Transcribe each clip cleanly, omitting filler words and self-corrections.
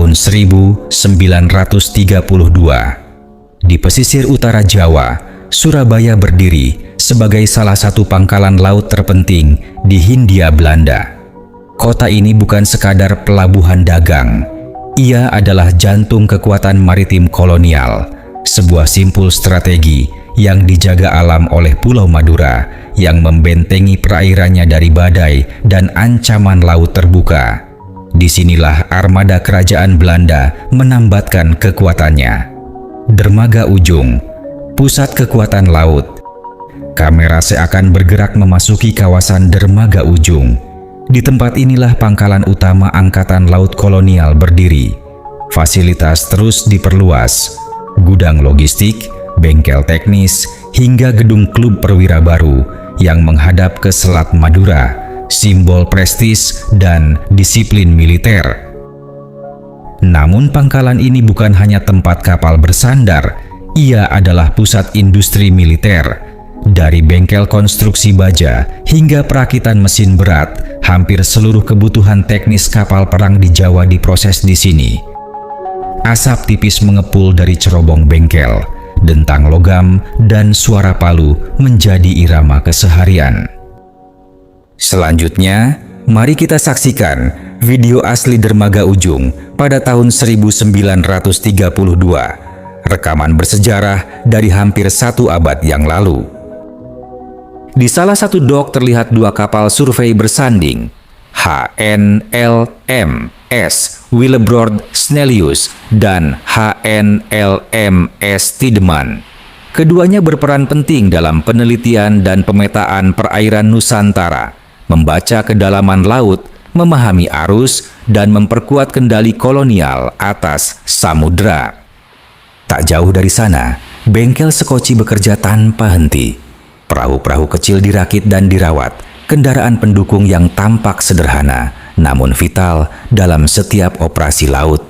tahun 1932. Di pesisir utara Jawa, Surabaya berdiri sebagai salah satu pangkalan laut terpenting di Hindia Belanda. Kota ini bukan sekadar pelabuhan dagang, ia adalah jantung kekuatan maritim kolonial, sebuah simpul strategi yang dijaga alam oleh Pulau Madura yang membentengi perairannya dari badai dan ancaman laut terbuka. Disinilah armada kerajaan Belanda menambatkan kekuatannya. Dermaga Ujung, pusat kekuatan laut. Kamera seakan bergerak memasuki kawasan Dermaga Ujung. Di tempat inilah pangkalan utama Angkatan Laut Kolonial berdiri. Fasilitas terus diperluas, gudang logistik, bengkel teknis, hingga gedung klub perwira baru yang menghadap ke Selat Madura, simbol prestis dan disiplin militer. Namun pangkalan ini bukan hanya tempat kapal bersandar, ia adalah pusat industri militer. Dari bengkel konstruksi baja hingga perakitan mesin berat, hampir seluruh kebutuhan teknis kapal perang di Jawa diproses di sini. Asap tipis mengepul dari cerobong bengkel, dentang logam dan suara palu menjadi irama keseharian. Selanjutnya, mari kita saksikan video asli Dermaga Ujung pada tahun 1932, rekaman bersejarah dari hampir satu abad yang lalu. Di salah satu dok terlihat dua kapal survei bersanding, HNLMS Willebrord Snellius dan HNLMS Tiedemann. Keduanya berperan penting dalam penelitian dan pemetaan perairan Nusantara, membaca kedalaman laut, memahami arus, dan memperkuat kendali kolonial atas samudera. Tak jauh dari sana, bengkel sekoci bekerja tanpa henti. Perahu-perahu kecil dirakit dan dirawat, kendaraan pendukung yang tampak sederhana, namun vital dalam setiap operasi laut.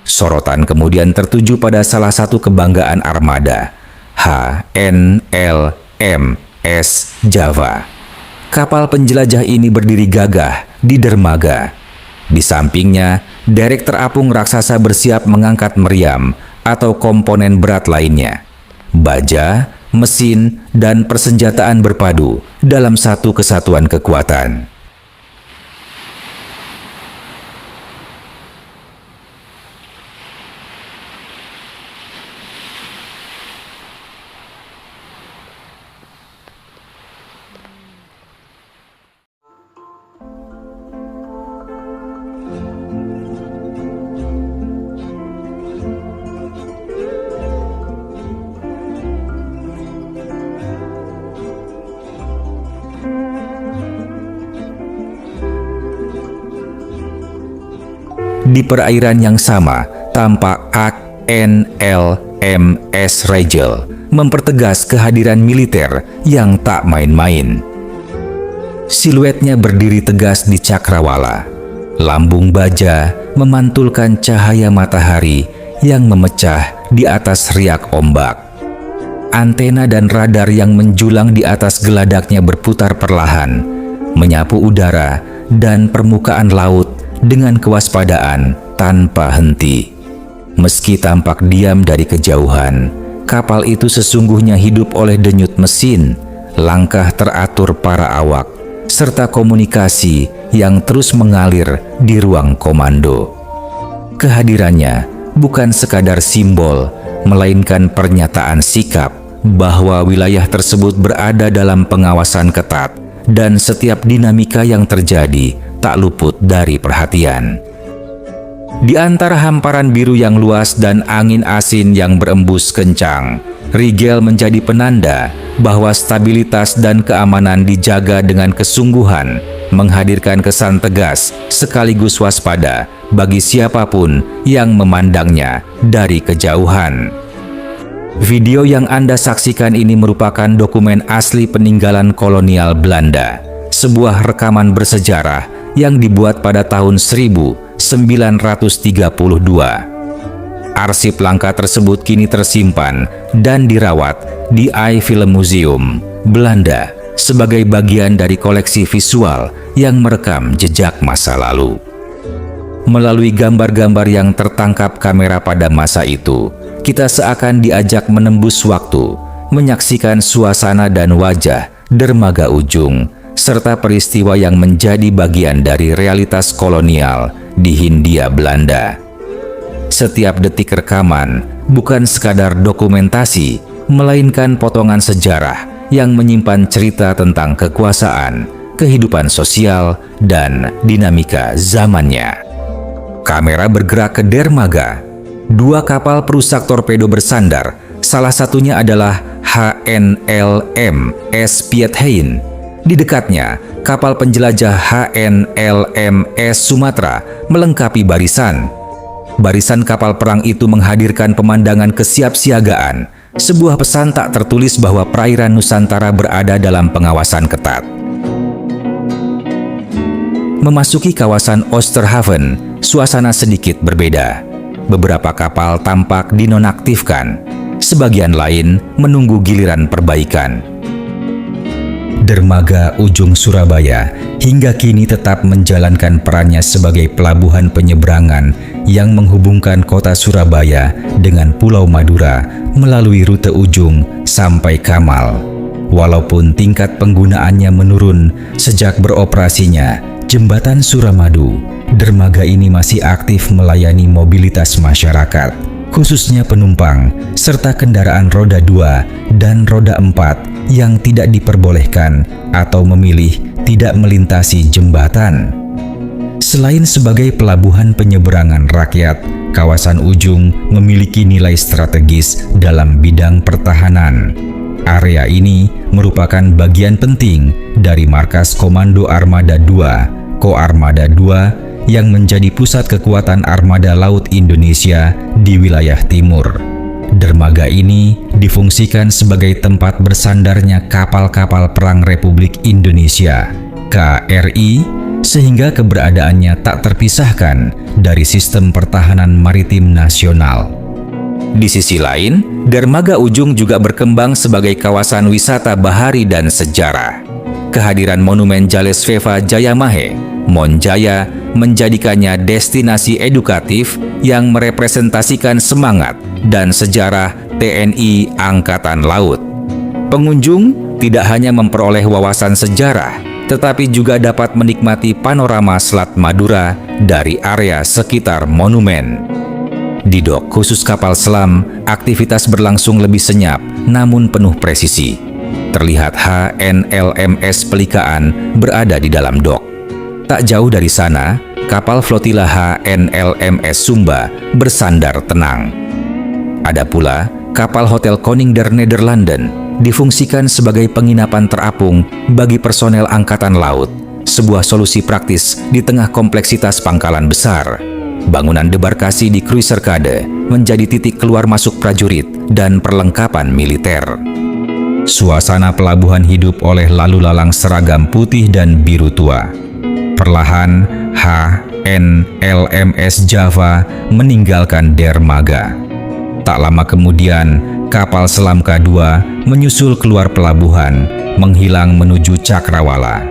Sorotan kemudian tertuju pada salah satu kebanggaan armada, HNLMS Java. Kapal penjelajah ini berdiri gagah di dermaga. Di sampingnya, derek terapung raksasa bersiap mengangkat meriam atau komponen berat lainnya. Baja, mesin, dan persenjataan berpadu dalam satu kesatuan kekuatan. Di perairan yang sama, tampak HNLMS Rigel mempertegas kehadiran militer yang tak main-main. Siluetnya berdiri tegas di cakrawala. Lambung baja memantulkan cahaya matahari yang memecah di atas riak ombak. Antena dan radar yang menjulang di atas geladaknya berputar perlahan, menyapu udara dan permukaan laut dengan kewaspadaan tanpa henti. Meski tampak diam dari kejauhan, kapal itu sesungguhnya hidup oleh denyut mesin, langkah teratur para awak, serta komunikasi yang terus mengalir di ruang komando. Kehadirannya bukan sekadar simbol, melainkan pernyataan sikap bahwa wilayah tersebut berada dalam pengawasan ketat dan setiap dinamika yang terjadi tak luput dari perhatian. Di antara hamparan biru yang luas dan angin asin yang berembus kencang, Rigel menjadi penanda bahwa stabilitas dan keamanan dijaga dengan kesungguhan, menghadirkan kesan tegas sekaligus waspada bagi siapapun yang memandangnya dari kejauhan. Video yang Anda saksikan ini merupakan dokumen asli peninggalan kolonial Belanda, sebuah rekaman bersejarah yang dibuat pada tahun 1932. Arsip langka tersebut kini tersimpan dan dirawat di Eye Film Museum, Belanda, sebagai bagian dari koleksi visual yang merekam jejak masa lalu. Melalui gambar-gambar yang tertangkap kamera pada masa itu, kita seakan diajak menembus waktu, menyaksikan suasana dan wajah dermaga Ujung, serta peristiwa yang menjadi bagian dari realitas kolonial di Hindia Belanda. Setiap detik rekaman bukan sekadar dokumentasi, melainkan potongan sejarah yang menyimpan cerita tentang kekuasaan, kehidupan sosial, dan dinamika zamannya. Kamera bergerak ke dermaga. 2 kapal perusak torpedo bersandar, salah satunya adalah HNLMS Piet Hein. Di dekatnya, kapal penjelajah HNLMS Sumatra melengkapi barisan. Barisan kapal perang itu menghadirkan pemandangan kesiapsiagaan, sebuah pesan tak tertulis bahwa perairan Nusantara berada dalam pengawasan ketat. Memasuki kawasan Oosterhaven, suasana sedikit berbeda. Beberapa kapal tampak dinonaktifkan, sebagian lain menunggu giliran perbaikan. Dermaga Ujung Surabaya hingga kini tetap menjalankan perannya sebagai pelabuhan penyeberangan yang menghubungkan kota Surabaya dengan Pulau Madura melalui rute Ujung sampai Kamal. Walaupun tingkat penggunaannya menurun sejak beroperasinya Jembatan Suramadu, dermaga ini masih aktif melayani mobilitas masyarakat, khususnya penumpang, serta kendaraan roda 2 dan roda 4 yang tidak diperbolehkan atau memilih tidak melintasi jembatan. Selain sebagai pelabuhan penyeberangan rakyat, kawasan Ujung memiliki nilai strategis dalam bidang pertahanan. Area ini merupakan bagian penting dari markas Komando Armada II, Koarmada II, yang menjadi pusat kekuatan armada laut Indonesia di wilayah timur. Dermaga ini difungsikan sebagai tempat bersandarnya kapal-kapal perang Republik Indonesia, KRI, sehingga keberadaannya tak terpisahkan dari sistem pertahanan maritim nasional. Di sisi lain, dermaga Ujung juga berkembang sebagai kawasan wisata bahari dan sejarah. Kehadiran Monumen Jales Veva Jayamahe, Monjaya, menjadikannya destinasi edukatif yang merepresentasikan semangat dan sejarah TNI Angkatan Laut. Pengunjung tidak hanya memperoleh wawasan sejarah, tetapi juga dapat menikmati panorama Selat Madura dari area sekitar monumen. Di dok khusus kapal selam, aktivitas berlangsung lebih senyap namun penuh presisi. Terlihat HNLMS Pelikaan berada di dalam dok. Tak jauh dari sana, kapal flotila HNLMS Sumba bersandar tenang. Ada pula kapal Hotel Koning der Nederlanden difungsikan sebagai penginapan terapung bagi personel Angkatan Laut, sebuah solusi praktis di tengah kompleksitas pangkalan besar. Bangunan debarkasi di Kruiserkade menjadi titik keluar masuk prajurit dan perlengkapan militer. Suasana pelabuhan hidup oleh lalu lalang seragam putih dan biru tua. Perlahan, HNLMS Java meninggalkan dermaga. Tak lama kemudian, kapal selam K2 menyusul keluar pelabuhan, menghilang menuju Cakrawala.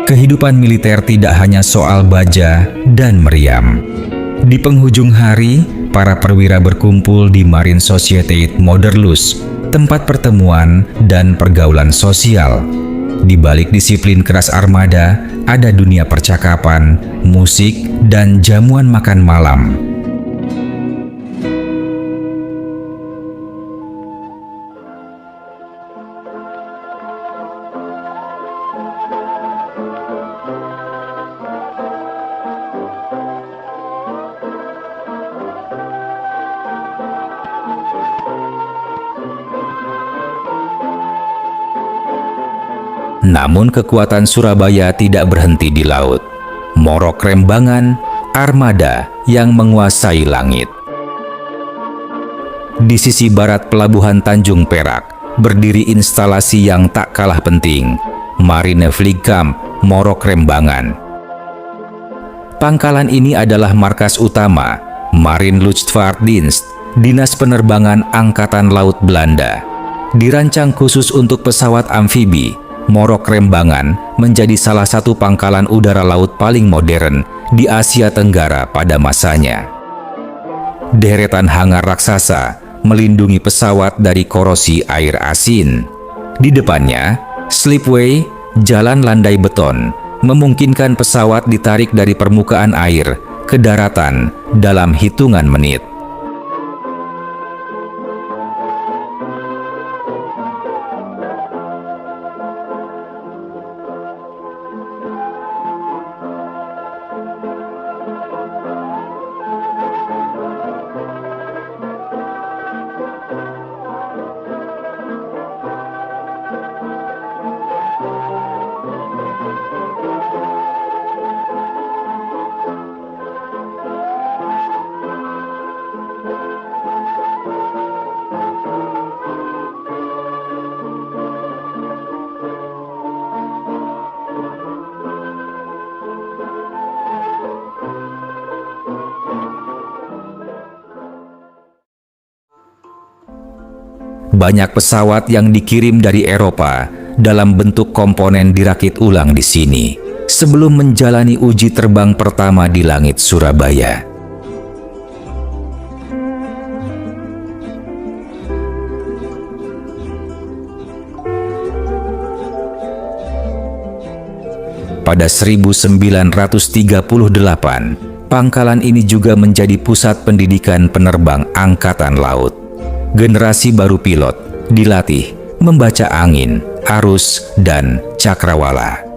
Kehidupan militer tidak hanya soal baja dan meriam. Di penghujung hari, para perwira berkumpul di Marine Society Modderluis, tempat pertemuan dan pergaulan sosial. Di balik disiplin keras armada, ada dunia percakapan, musik, dan jamuan makan malam. Namun kekuatan Surabaya tidak berhenti di laut. Morok Rembangan, armada yang menguasai langit. Di sisi barat pelabuhan Tanjung Perak, berdiri instalasi yang tak kalah penting, Marinefliegskamp Morok Rembangan. Pangkalan ini adalah markas utama Marinluchtvaartdienst, Dinas Penerbangan Angkatan Laut Belanda. Dirancang khusus untuk pesawat amfibi, Morok Rembangan menjadi salah satu pangkalan udara laut paling modern di Asia Tenggara pada masanya. Deretan hangar raksasa melindungi pesawat dari korosi air asin. Di depannya, slipway, jalan landai beton, memungkinkan pesawat ditarik dari permukaan air ke daratan dalam hitungan menit. Banyak pesawat yang dikirim dari Eropa dalam bentuk komponen dirakit ulang di sini sebelum menjalani uji terbang pertama di langit Surabaya. Pada 1938, pangkalan ini juga menjadi pusat pendidikan penerbang Angkatan Laut. Generasi baru pilot dilatih membaca angin, arus, dan cakrawala.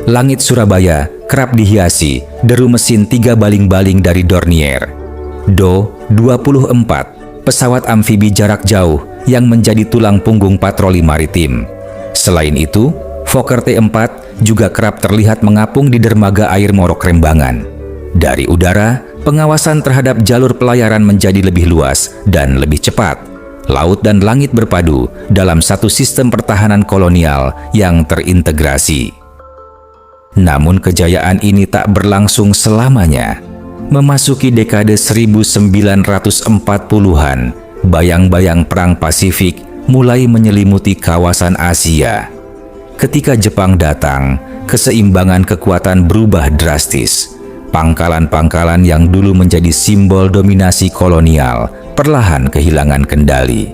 Langit Surabaya kerap dihiasi deru mesin 3 baling-baling dari Dornier. Do 24, pesawat amfibi jarak jauh yang menjadi tulang punggung patroli maritim. Selain itu, Fokker T4 juga kerap terlihat mengapung di dermaga air Morok Rembangan. Dari udara, pengawasan terhadap jalur pelayaran menjadi lebih luas dan lebih cepat. Laut dan langit berpadu dalam satu sistem pertahanan kolonial yang terintegrasi. Namun kejayaan ini tak berlangsung selamanya. Memasuki dekade 1940-an, bayang-bayang Perang Pasifik mulai menyelimuti kawasan Asia. Ketika Jepang datang, keseimbangan kekuatan berubah drastis. Pangkalan-pangkalan yang dulu menjadi simbol dominasi kolonial perlahan kehilangan kendali.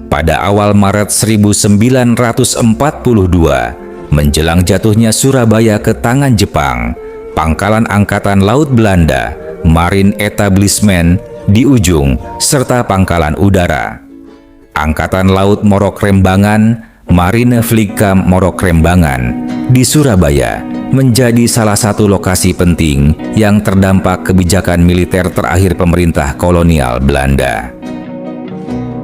Pada awal Maret 1942, menjelang jatuhnya Surabaya ke tangan Jepang, pangkalan Angkatan Laut Belanda, Marine Etablissement di ujung, serta pangkalan udara, Angkatan Laut Morok Rembangan, Marine Vliegkamp Morok Rembangan di Surabaya menjadi salah satu lokasi penting yang terdampak kebijakan militer terakhir pemerintah kolonial Belanda.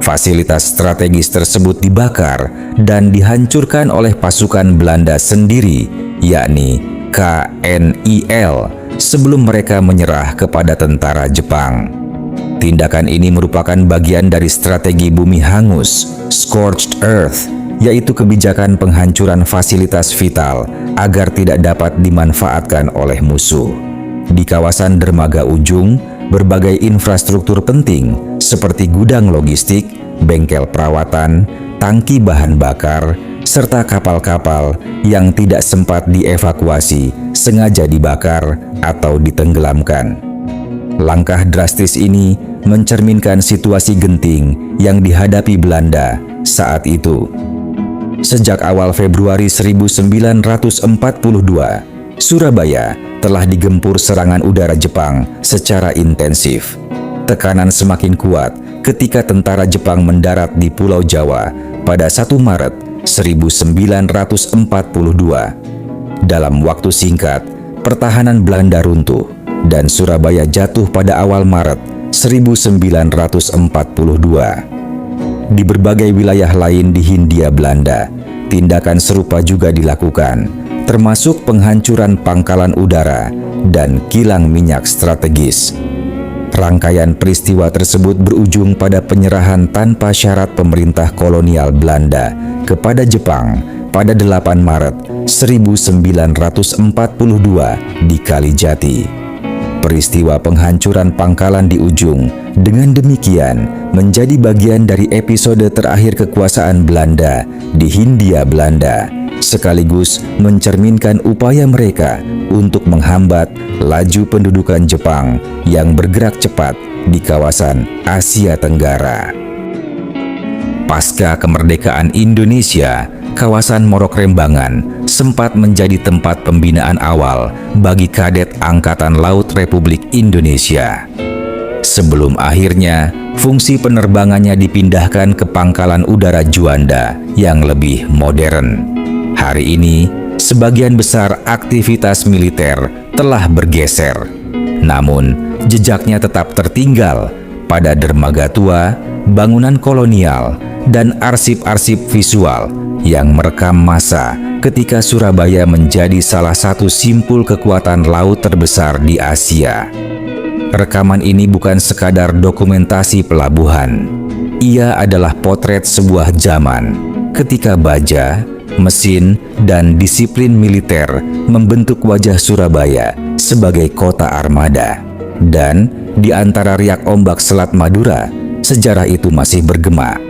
Fasilitas strategis tersebut dibakar dan dihancurkan oleh pasukan Belanda sendiri, yakni KNIL, sebelum mereka menyerah kepada tentara Jepang. Tindakan ini merupakan bagian dari strategi bumi hangus, scorched earth, yaitu kebijakan penghancuran fasilitas vital agar tidak dapat dimanfaatkan oleh musuh. Di kawasan dermaga ujung, berbagai infrastruktur penting seperti gudang logistik, bengkel perawatan, tangki bahan bakar, serta kapal-kapal yang tidak sempat dievakuasi sengaja dibakar atau ditenggelamkan. Langkah drastis ini mencerminkan situasi genting yang dihadapi Belanda saat itu. Sejak awal Februari 1942, Surabaya telah digempur serangan udara Jepang secara intensif. Tekanan semakin kuat ketika tentara Jepang mendarat di Pulau Jawa pada 1 Maret 1942. Dalam waktu singkat, pertahanan Belanda runtuh dan Surabaya jatuh pada awal Maret 1942. Di berbagai wilayah lain di Hindia Belanda, tindakan serupa juga dilakukan, termasuk penghancuran pangkalan udara dan kilang minyak strategis. Rangkaian peristiwa tersebut berujung pada penyerahan tanpa syarat pemerintah kolonial Belanda kepada Jepang pada 8 Maret 1942 di Kalijati. Peristiwa penghancuran pangkalan di Ujung dengan demikian menjadi bagian dari episode terakhir kekuasaan Belanda di Hindia Belanda, sekaligus mencerminkan upaya mereka untuk menghambat laju pendudukan Jepang yang bergerak cepat di kawasan Asia Tenggara. Pasca kemerdekaan Indonesia, kawasan Morekrembangan sempat menjadi tempat pembinaan awal bagi kadet Angkatan Laut Republik Indonesia. Sebelum akhirnya fungsi penerbangannya dipindahkan ke Pangkalan Udara Juanda yang lebih modern. Hari ini, sebagian besar aktivitas militer telah bergeser. Namun, jejaknya tetap tertinggal pada dermaga tua, bangunan kolonial, dan arsip-arsip visual yang merekam masa ketika Surabaya menjadi salah satu simpul kekuatan laut terbesar di Asia. Rekaman ini bukan sekadar dokumentasi pelabuhan. Ia adalah potret sebuah zaman ketika baja, mesin, dan disiplin militer membentuk wajah Surabaya sebagai kota armada. Dan di antara riak ombak Selat Madura, sejarah itu masih bergema.